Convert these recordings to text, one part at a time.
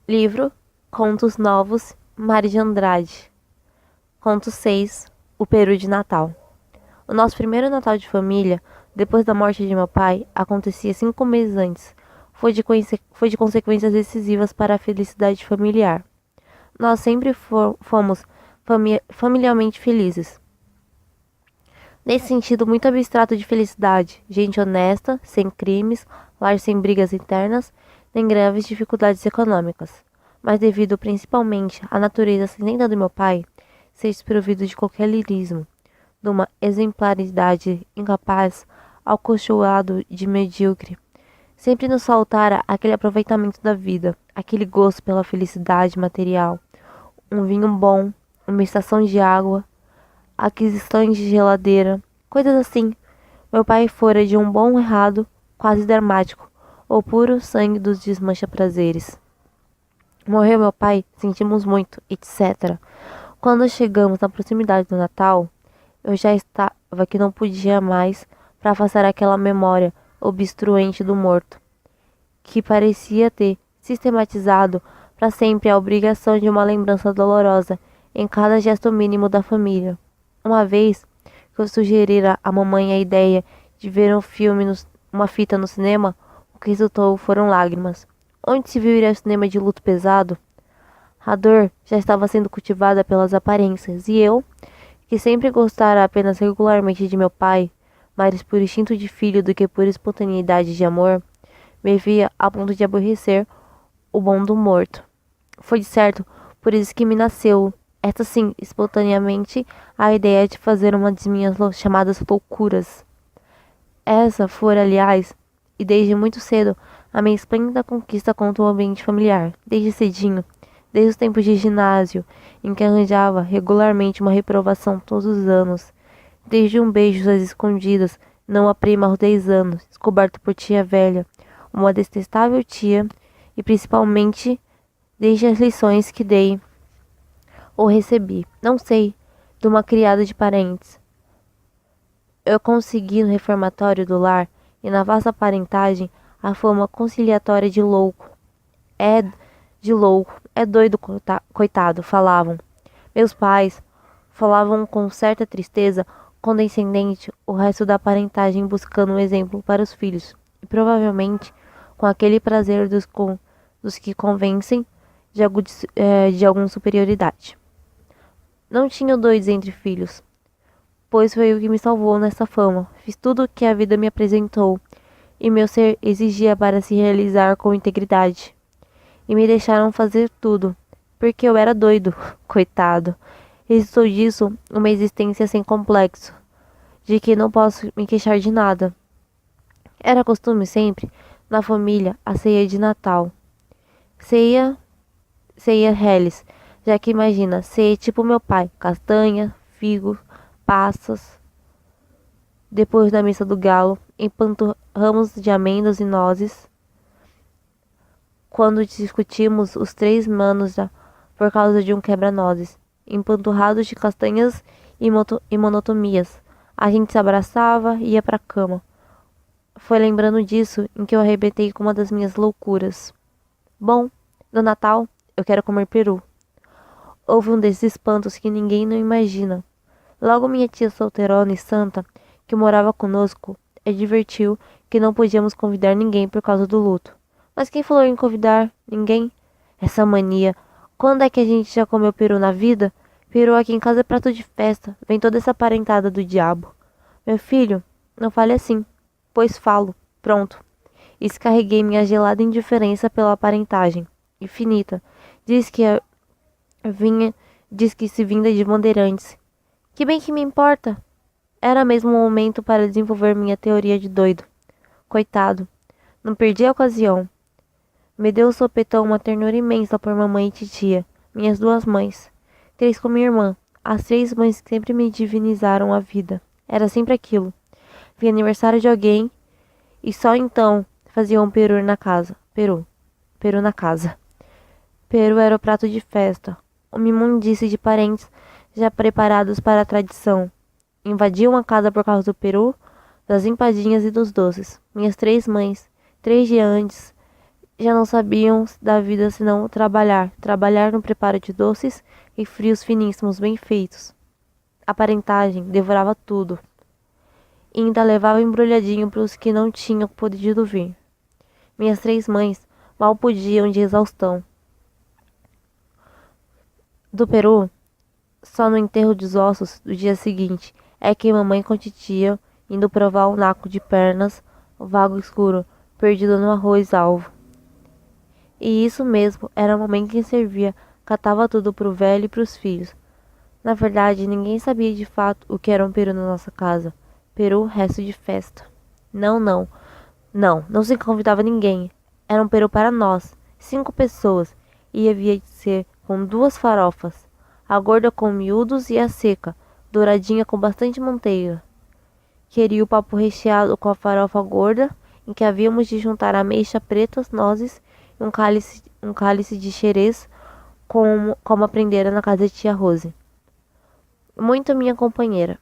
Livro Contos Novos, Mário de Andrade. Conto 6, O Peru de Natal. O nosso primeiro Natal de família, depois da morte de meu pai, acontecia 5 meses antes. Foi de consequências decisivas para a felicidade familiar. Nós sempre fomos familiarmente felizes. Nesse sentido muito abstrato de felicidade, gente honesta, sem crimes, lar sem brigas internas, nem graves dificuldades econômicas. Mas devido principalmente à natureza cinzenta do meu pai, ser desprovido de qualquer lirismo, de uma exemplaridade incapaz, ao cochoado de medíocre, sempre nos faltara aquele aproveitamento da vida, aquele gosto pela felicidade material, um vinho bom, uma estação de água, aquisições de geladeira, coisas assim. Meu pai fora de um bom errado, quase dramático, o puro sangue dos desmancha-prazeres. Morreu meu pai, sentimos muito, etc. Quando chegamos na proximidade do Natal, eu já estava que não podia mais para afastar aquela memória obstruente do morto, que parecia ter sistematizado para sempre a obrigação de uma lembrança dolorosa em cada gesto mínimo da família. Uma vez que eu sugerira à mamãe a ideia de ver uma fita no cinema, o que resultou foram lágrimas. Onde se viu ir ao cinema de luto pesado? A dor já estava sendo cultivada pelas aparências, e eu, que sempre gostara apenas regularmente de meu pai, mais por instinto de filho do que por espontaneidade de amor, me via a ponto de aborrecer o bom do morto. Foi de certo por isso que me nasceu, esta sim, espontaneamente, a ideia de fazer uma das minhas chamadas loucuras. Essa fora, aliás, e desde muito cedo, a minha esplêndida conquista contra o ambiente familiar, desde cedinho, desde os tempos de ginásio, em que arranjava regularmente uma reprovação todos os anos, desde um beijo às escondidas, não a prima aos 10 anos, descoberto por tia velha, uma detestável tia, e principalmente desde as lições que dei ou recebi, não sei, de uma criada de parentes. Eu consegui no reformatório do lar e na vasta parentagem a fama conciliatória de louco. É de louco, é doido, coitado, falavam. Meus pais falavam com certa tristeza condescendente o resto da parentagem buscando um exemplo para os filhos, e provavelmente com aquele prazer dos que convencem de alguma superioridade. Não tinha dois entre filhos, pois foi o que me salvou nessa fama. Fiz tudo o que a vida me apresentou, e meu ser exigia para se realizar com integridade. E me deixaram fazer tudo, porque eu era doido, coitado. Resultou disso uma existência sem complexo, de que não posso me queixar de nada. Era costume sempre, na família, a ceia de Natal. Ceia, ceia Helles, já que imagina, ceia tipo meu pai, castanha, figo, passas. Depois da missa do galo, empanturramos de amêndoas e nozes. Quando discutimos os 3 manos por causa de um quebra-nozes, empanturrados de castanhas e monotomias, a gente se abraçava e ia pra cama. Foi lembrando disso em que eu arrebentei com uma das minhas loucuras. Bom, no Natal, eu quero comer peru. Houve um desses espantos que ninguém não imagina. Logo minha tia solteirona e santa, que morava conosco, advertiu que não podíamos convidar ninguém por causa do luto. Mas quem falou em convidar? Ninguém? Essa mania. Quando é que a gente já comeu peru na vida? Peru aqui em casa é prato de festa. Vem toda essa parentada do diabo. Meu filho, não fale assim. Pois falo. Pronto. E descarreguei minha gelada indiferença pela parentagem. Infinita. Diz que vinha, diz que se vinda de bandeirantes. Que bem que me importa? Era mesmo o momento para desenvolver minha teoria de doido. Coitado. Não perdi a ocasião. Me deu um sopetão uma ternura imensa por mamãe e titia, minhas 2 mães. 3 com minha irmã, as 3 mães que sempre me divinizaram a vida. Era sempre aquilo. Via aniversário de alguém e só então faziam um peru na casa. Peru na casa. Peru era o prato de festa, uma imundice de parentes já preparados para a tradição. Invadiam a casa por causa do peru, das empadinhas e dos doces. Minhas 3 mães, 3 dias antes, Já não sabiam da vida senão trabalhar, trabalhar no preparo de doces e frios finíssimos bem feitos. A parentagem devorava tudo e ainda levava embrulhadinho para os que não tinham podido vir. Minhas três mães mal podiam de exaustão. Do Peru, só no enterro dos ossos do dia seguinte é que mamãe com titia indo provar um naco de pernas, vago escuro, perdido no arroz alvo. E isso mesmo, era a mamãe quem servia, catava tudo pro velho e pros filhos. Na verdade, ninguém sabia de fato o que era um peru na nossa casa. Peru, resto de festa. Não, não. Não se convidava ninguém. Era um peru para nós, 5 pessoas, e havia de ser com 2 farofas. A gorda com miúdos e a seca, douradinha com bastante manteiga. Queria o papo recheado com a farofa gorda, em que havíamos de juntar ameixa preta, nozes e um cálice de xerez, como aprendera na casa de tia Rose. Muito minha companheira.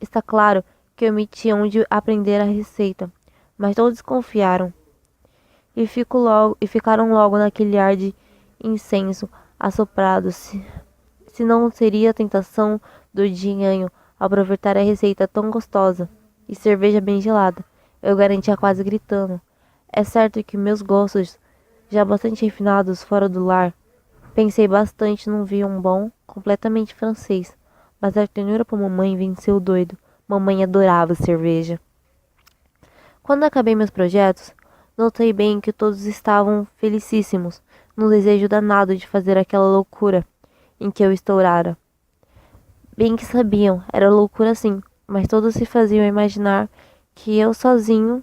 Está claro que eu omiti onde aprender a receita, mas todos desconfiaram e ficaram logo naquele ar de incenso assoprado, se não seria a tentação do dinheiro aproveitar a receita tão gostosa e cerveja bem gelada. Eu garantia quase gritando. É certo que meus gostos, já bastante refinados fora do lar, pensei bastante num vinho bom, completamente francês, mas a ternura por mamãe venceu o doido. Mamãe adorava cerveja. Quando acabei meus projetos, notei bem que todos estavam felicíssimos, no desejo danado de fazer aquela loucura em que eu estourara. Bem que sabiam, era loucura sim, mas todos se faziam imaginar que eu sozinho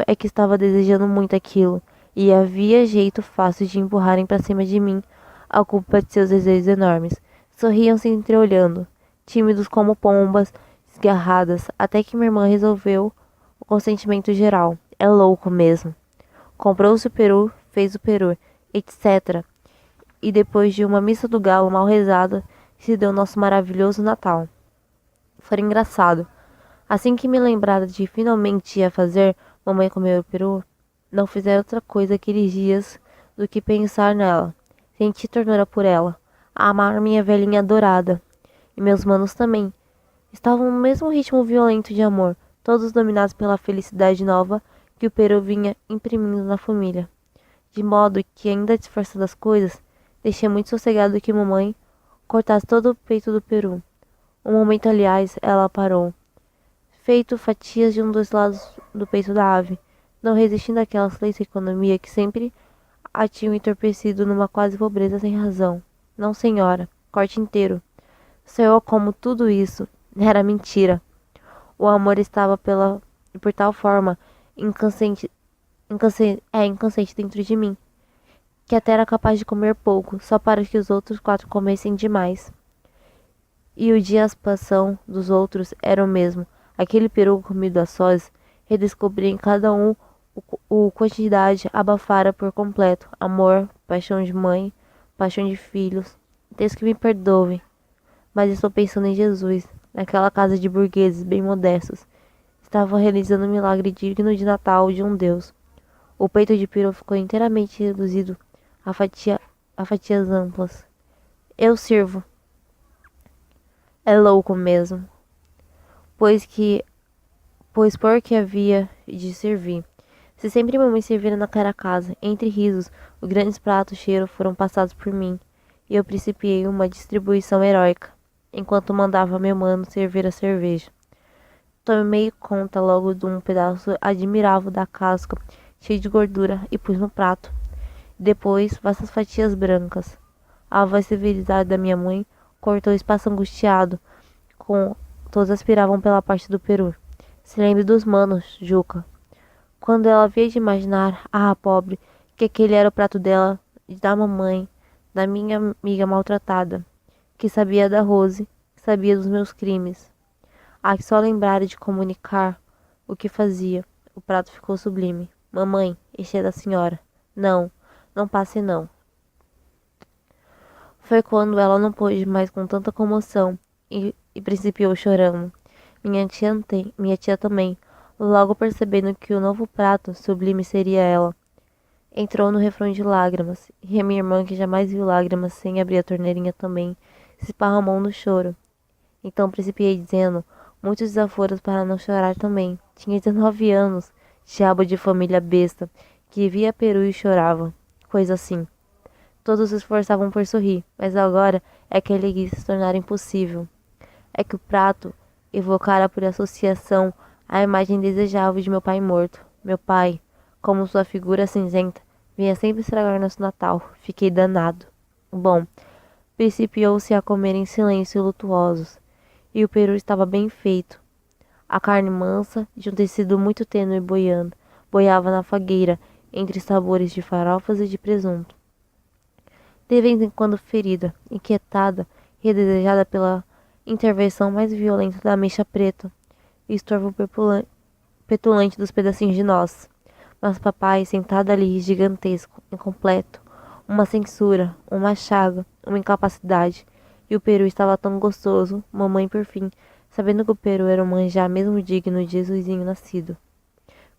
é que estava desejando muito aquilo, e havia jeito fácil de empurrarem para cima de mim a culpa de seus desejos enormes. Sorriam se entreolhando, tímidos como pombas esgarradas, até que minha irmã resolveu o consentimento geral. É louco mesmo. Comprou-se o peru, fez o peru, etc. E depois de uma missa do galo mal rezada, se deu nosso maravilhoso Natal. Foi engraçado. Assim que me lembrara de finalmente ia fazer mamãe comer o peru, não fizer outra coisa aqueles dias do que pensar nela. Senti ternura por ela, a amar minha velhinha adorada. E meus manos também. Estavam no mesmo ritmo violento de amor, todos dominados pela felicidade nova que o peru vinha imprimindo na família. De modo que, ainda disfarçando as coisas, deixei muito sossegado que mamãe cortasse todo o peito do peru. Um momento, aliás, ela parou, feito fatias de um dos lados do peito da ave, não resistindo àquelas leis de economia que sempre a tinham entorpecido numa quase pobreza sem razão. Não, senhora, corte inteiro. Só eu como tudo isso. Era mentira. O amor estava por tal forma inconsciente dentro de mim, que até era capaz de comer pouco, só para que os outros 4 comessem demais. E o dia a passão dos outros era o mesmo. Aquele peru comido a sós, redescobri em cada um o quantidade abafara por completo. Amor, paixão de mãe, paixão de filhos. Deus que me perdoe, mas estou pensando em Jesus, naquela casa de burgueses bem modestos. Estava realizando um milagre digno de Natal de um Deus. O peito de peru ficou inteiramente reduzido a fatias amplas. Eu sirvo. É louco mesmo. Pois porque havia de servir. Se sempre mamãe servira naquela casa, entre risos, os grandes pratos cheiros foram passados por mim, e eu principiei uma distribuição heróica, enquanto mandava meu mano servir a cerveja. Tomei conta logo de um pedaço admirável da casca, cheio de gordura, e pus no prato. Depois, vastas fatias brancas. A voz civilizada da minha mãe cortou o espaço angustiado, com todos aspiravam pela parte do peru. Se lembre dos manos, Juca. Quando ela havia de imaginar, pobre, que aquele era o prato dela, da mamãe, da minha amiga maltratada, que sabia da Rose, que sabia dos meus crimes. Que só lembrara de comunicar o que fazia. O prato ficou sublime. Mamãe, este é da senhora. Não, não passe não. Foi quando ela não pôde mais com tanta comoção e principiou chorando. Minha tia também. Logo percebendo que o novo prato sublime seria ela, entrou no refrão de lágrimas, e a minha irmã, que jamais viu lágrimas sem abrir a torneirinha também, se esparramou no choro. Então principiei dizendo muitos desaforos para não chorar também. Tinha 19 anos, diabo de família besta, que via Peru e chorava. Coisa assim. Todos se esforçavam por sorrir, mas agora é que a alegria se tornara impossível. É que o prato evocara por associação a imagem desejável de meu pai morto. Meu pai, como sua figura cinzenta, vinha sempre estragar nosso Natal. Fiquei danado. Bom, principiou-se a comer em silêncio lutuosos, e o peru estava bem feito. A carne mansa, de um tecido muito tênue boiava na fagueira, entre sabores de farofas e de presunto. De vez em quando ferida, inquietada e desejada pela intervenção mais violenta da mecha preta, e estorvo petulante dos pedacinhos de nós. Mas papai, sentado ali, gigantesco, incompleto, uma censura, uma chaga, uma incapacidade, e o peru estava tão gostoso, mamãe por fim, sabendo que o peru era um manjar mesmo digno de Jesusinho nascido.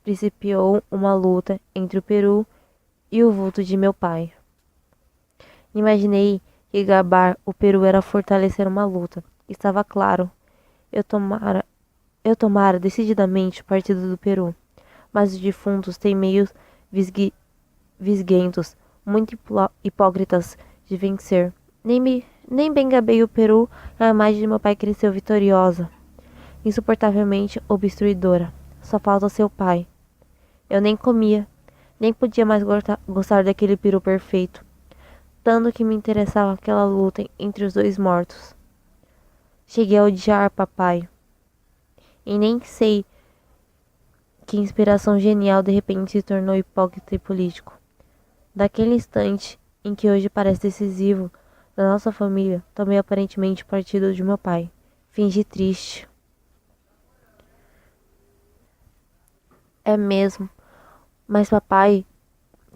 Principiou uma luta entre o peru e o vulto de meu pai. Imaginei que gabar o peru era fortalecer uma luta. Estava claro. Eu tomara decididamente o partido do Peru, mas os defuntos têm meios visguentos, muito hipócritas de vencer. Nem bem gabei o Peru, a imagem de meu pai cresceu vitoriosa, insuportavelmente obstruidora. Só falta seu pai. Eu nem comia, nem podia mais gostar daquele peru perfeito, tanto que me interessava aquela luta entre os dois mortos. Cheguei a odiar papai, e nem sei que inspiração genial de repente se tornou hipócrita e político. Daquele instante em que hoje parece decisivo da nossa família, tomei aparentemente partido de meu pai. Fingi triste. É mesmo, mas papai,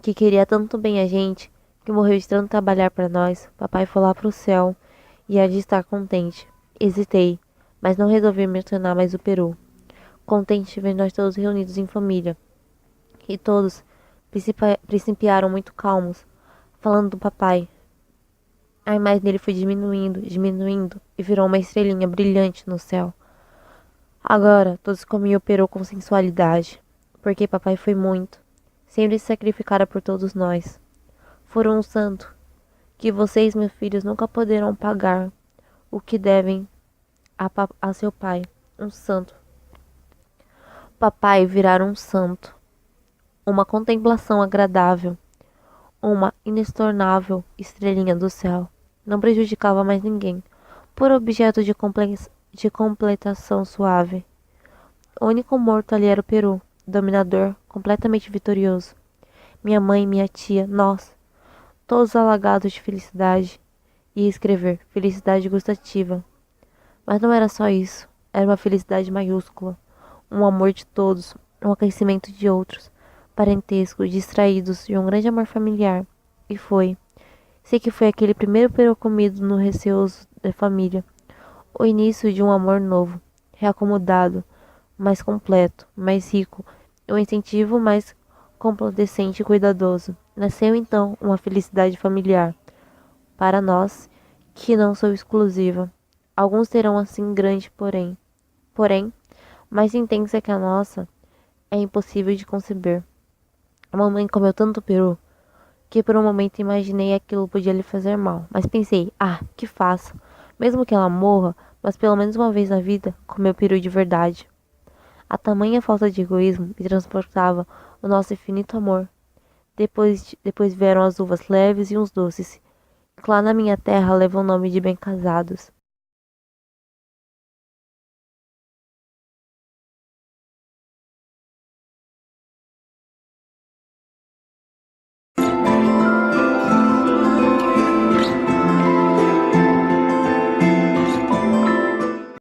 que queria tanto bem a gente, que morreu de tanto trabalhar para nós, papai foi lá pro céu e há de estar contente. Hesitei, mas não resolvi mencionar mais o peru. Contente de ver nós todos reunidos em família. E todos principiaram muito calmos, falando do papai. A imagem dele foi diminuindo, diminuindo, e virou uma estrelinha brilhante no céu. Agora todos comiam o peru com sensualidade, porque papai foi muito. Sempre se sacrificara por todos nós. Foram um santo, que vocês, meus filhos, nunca poderão pagar o que devem a seu pai. Um santo. Papai virara um santo. Uma contemplação agradável. Uma inestornável estrelinha do céu. Não prejudicava mais ninguém. Por objeto de completação suave. O único morto ali era o peru, dominador, completamente vitorioso. Minha mãe, minha tia, nós, todos alagados de felicidade. Ia escrever felicidade gustativa. Mas não era só isso. Era uma felicidade maiúscula. Um amor de todos, um aquecimento de outros, parentesco, distraídos de um grande amor familiar. E foi. Sei que foi aquele primeiro peru comido no receoso da família. O início de um amor novo, reacomodado, mais completo, mais rico, um incentivo mais complacente e cuidadoso. Nasceu então uma felicidade familiar. Para nós, que não sou exclusiva. Alguns terão assim grande, porém, mais intensa que a nossa, é impossível de conceber. A mamãe comeu tanto peru que por um momento imaginei aquilo podia lhe fazer mal, mas pensei, que faça, mesmo que ela morra, mas pelo menos uma vez na vida comeu peru de verdade. A tamanha falta de egoísmo me transportava o nosso infinito amor. Depois vieram as uvas leves e uns doces, que lá na minha terra levam o nome de bem casados.